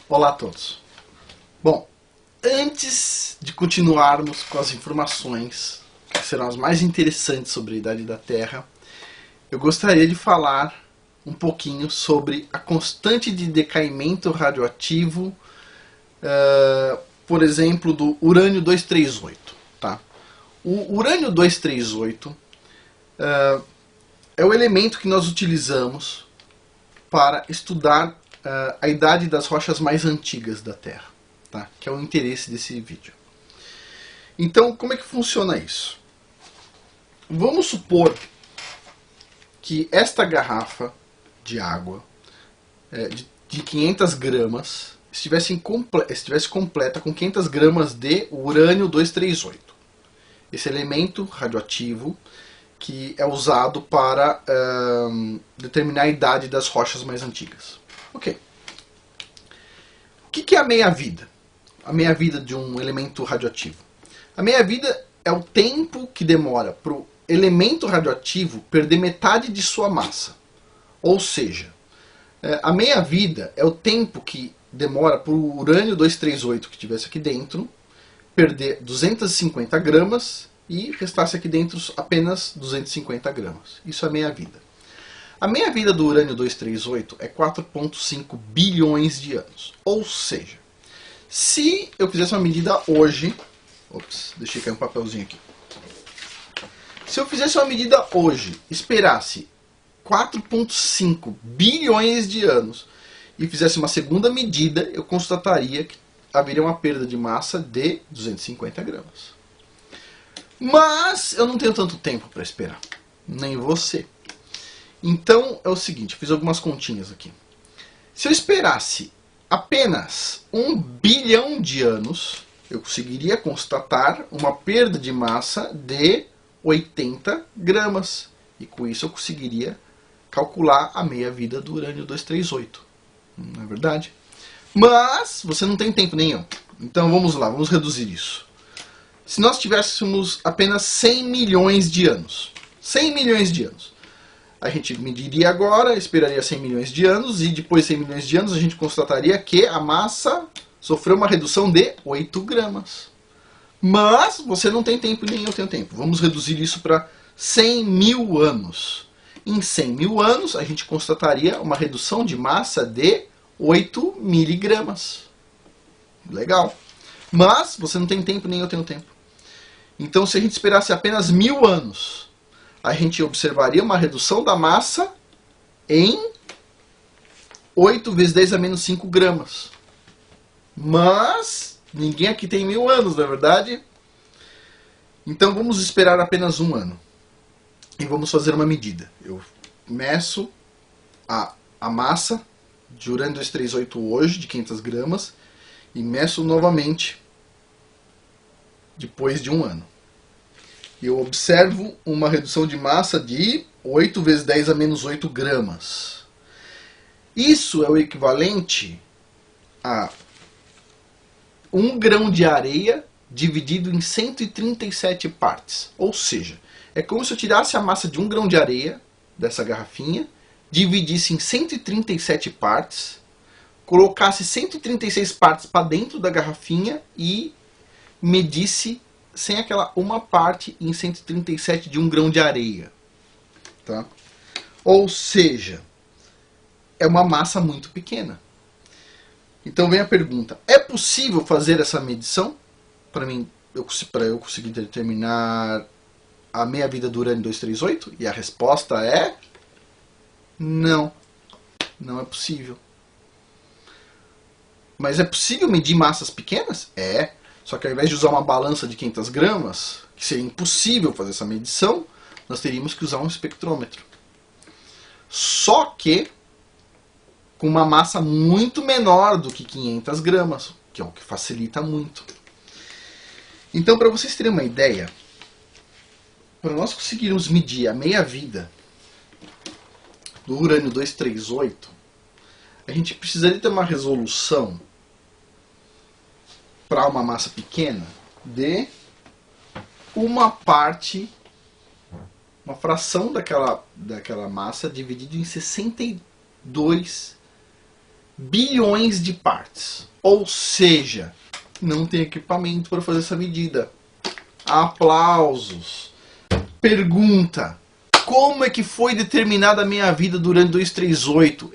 Olá a todos. Bom, antes de continuarmos com as informações que serão as mais interessantes sobre a idade da Terra, eu gostaria de falar um pouquinho sobre a constante de decaimento radioativo, por exemplo, do urânio 238. Tá? O urânio 238 é o elemento que nós utilizamos para estudar a idade das rochas mais antigas da Terra, tá? Que é o interesse desse vídeo. Então, como é que funciona isso? Vamos supor que esta garrafa de água de 500 gramas estivesse completa com 500 gramas de urânio 238. Esse elemento radioativo que é usado para determinar a idade das rochas mais antigas. Ok. O que é a meia-vida? A meia-vida de um elemento radioativo. A meia-vida é o tempo que demora para o elemento radioativo perder metade de sua massa. Ou seja, a meia-vida é o tempo que demora para o urânio 238 que estivesse aqui dentro perder 250 gramas e restasse aqui dentro apenas 250 gramas. Isso é meia-vida. A meia-vida do urânio 238 é 4,5 bilhões de anos. Ou seja, se eu fizesse uma medida hoje... Ops, deixei cair um papelzinho aqui. Se eu fizesse uma medida hoje, esperasse 4,5 bilhões de anos e fizesse uma segunda medida, eu constataria que haveria uma perda de massa de 250 gramas. Mas eu não tenho tanto tempo para esperar. Nem você. Então é o seguinte, eu fiz algumas continhas aqui. Se eu esperasse apenas 1 bilhão de anos, eu conseguiria constatar uma perda de massa de 80 gramas. E com isso eu conseguiria calcular a meia-vida do urânio 238. Não é verdade? Mas você não tem tempo nenhum. Então vamos lá, vamos reduzir isso. Se nós tivéssemos apenas 100 milhões de anos. 100 milhões de anos. A gente mediria agora, esperaria 100 milhões de anos, e depois de 100 milhões de anos a gente constataria que a massa sofreu uma redução de 8 gramas. Mas você não tem tempo, nem eu tenho tempo. Vamos reduzir isso para 100 mil anos. Em 100 mil anos a gente constataria uma redução de massa de 8 miligramas. Legal. Mas você não tem tempo, nem eu tenho tempo. Então se a gente esperasse apenas 1000 anos, a gente observaria uma redução da massa em 8 vezes 10 a menos 5 gramas. Mas ninguém aqui tem 1000 anos, não é verdade? Então vamos esperar apenas 1 ano. E vamos fazer uma medida. Eu meço a massa de urânio 238 hoje, de 500 gramas, e meço novamente depois de 1 ano. E eu observo uma redução de massa de 8 vezes 10 a menos 8 gramas. Isso é o equivalente a 1 grão de areia dividido em 137 partes. Ou seja, é como se eu tirasse a massa de 1 grão de areia dessa garrafinha, dividisse em 137 partes, colocasse 136 partes para dentro da garrafinha e medisse sem aquela uma parte em 137 de 1 grão de areia. Tá? Ou seja, é uma massa muito pequena. Então vem a pergunta, é possível fazer essa medição? Para eu conseguir determinar a meia-vida do urânio 238? E a resposta é... não. Não é possível. Mas é possível medir massas pequenas? É. Só que ao invés de usar uma balança de 500 gramas, que seria impossível fazer essa medição, nós teríamos que usar um espectrômetro. Só que com uma massa muito menor do que 500 gramas, que é o que facilita muito. Então, para vocês terem uma ideia, para nós conseguirmos medir a meia-vida do urânio 238, a gente precisaria ter uma resolução para uma massa pequena de uma parte, uma fração daquela massa dividido em 62 bilhões de partes. Ou seja, não tem equipamento para fazer essa medida. Aplausos. Pergunta: como é que foi determinada a minha vida durante 238?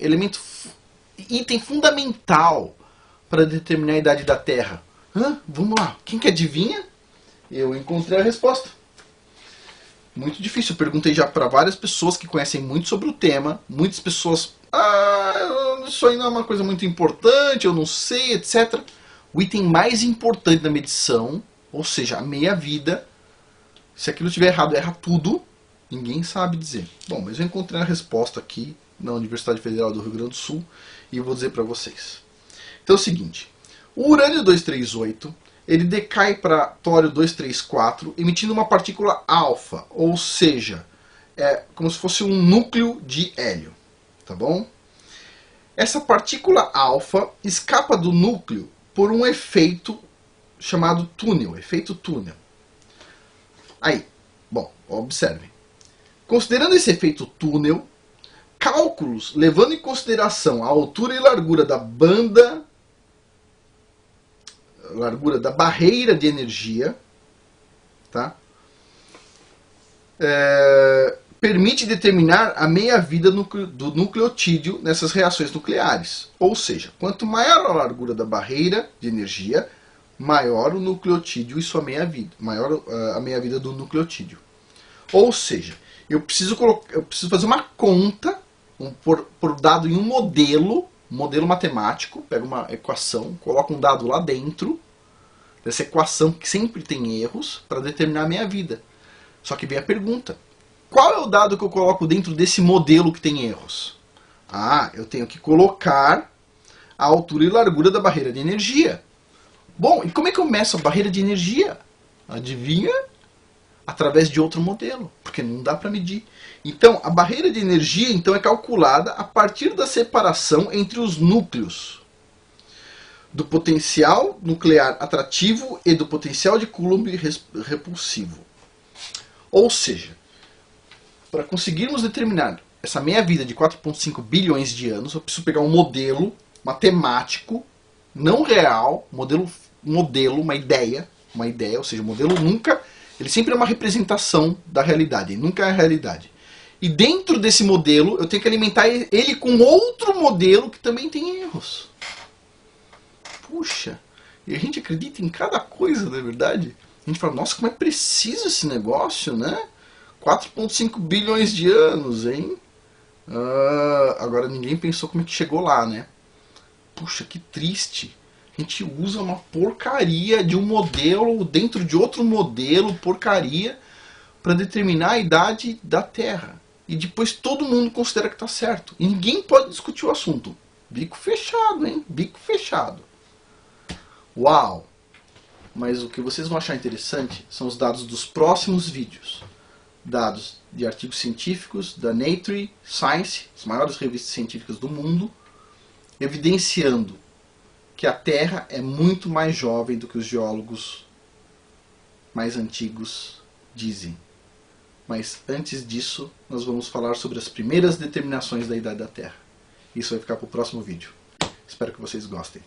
Item fundamental para determinar a idade da Terra. Vamos lá, quem que adivinha? Eu encontrei a resposta. Muito difícil, eu perguntei já para várias pessoas que conhecem muito sobre o tema. Muitas pessoas, isso aí não é uma coisa muito importante, eu não sei, etc. O item mais importante da medição, ou seja, a meia-vida, se aquilo estiver errado, erra tudo, ninguém sabe dizer. Bom, mas eu encontrei a resposta aqui na Universidade Federal do Rio Grande do Sul e vou dizer para vocês. Então é o seguinte, o urânio 238, ele decai para tório 234, emitindo uma partícula alfa, ou seja, é como se fosse um núcleo de hélio, tá bom? Essa partícula alfa escapa do núcleo por um efeito chamado túnel, efeito túnel. Aí, bom, observem. Considerando esse efeito túnel, cálculos levando em consideração a altura e largura da barreira de energia, tá? Permite determinar a meia-vida do nucleotídeo nessas reações nucleares. Ou seja, quanto maior a largura da barreira de energia, maior o nucleotídeo e sua meia-vida, maior a meia-vida do nucleotídeo. Ou seja, eu preciso fazer uma conta, por dado em um modelo matemático, pego uma equação, coloco um dado lá dentro dessa equação que sempre tem erros para determinar a meia-vida. Só que vem a pergunta: qual é o dado que eu coloco dentro desse modelo que tem erros? Eu tenho que colocar a altura e largura da barreira de energia. Bom, e como é que eu meço a barreira de energia? Adivinha? Através de outro modelo, porque não dá para medir. Então, a barreira de energia então é calculada a partir da separação entre os núcleos do potencial nuclear atrativo e do potencial de Coulomb repulsivo. Ou seja, para conseguirmos determinar essa meia-vida de 4,5 bilhões de anos, eu preciso pegar um modelo matemático, não real, modelo, uma ideia, ou seja, o modelo nunca, ele sempre é uma representação da realidade, nunca é a realidade. E dentro desse modelo, eu tenho que alimentar ele com outro modelo que também tem erros. Puxa, e a gente acredita em cada coisa, não é verdade? A gente fala, nossa, como é preciso esse negócio, né? 4,5 bilhões de anos, hein? Agora ninguém pensou como é que chegou lá, né? Puxa, que triste. A gente usa uma porcaria de um modelo dentro de outro modelo, porcaria, para determinar a idade da Terra. E depois todo mundo considera que está certo. E ninguém pode discutir o assunto. Bico fechado, hein? Bico fechado. Uau! Mas o que vocês vão achar interessante são os dados dos próximos vídeos. Dados de artigos científicos da Nature, Science, as maiores revistas científicas do mundo, evidenciando que a Terra é muito mais jovem do que os geólogos mais antigos dizem. Mas antes disso, nós vamos falar sobre as primeiras determinações da idade da Terra. Isso vai ficar para o próximo vídeo. Espero que vocês gostem.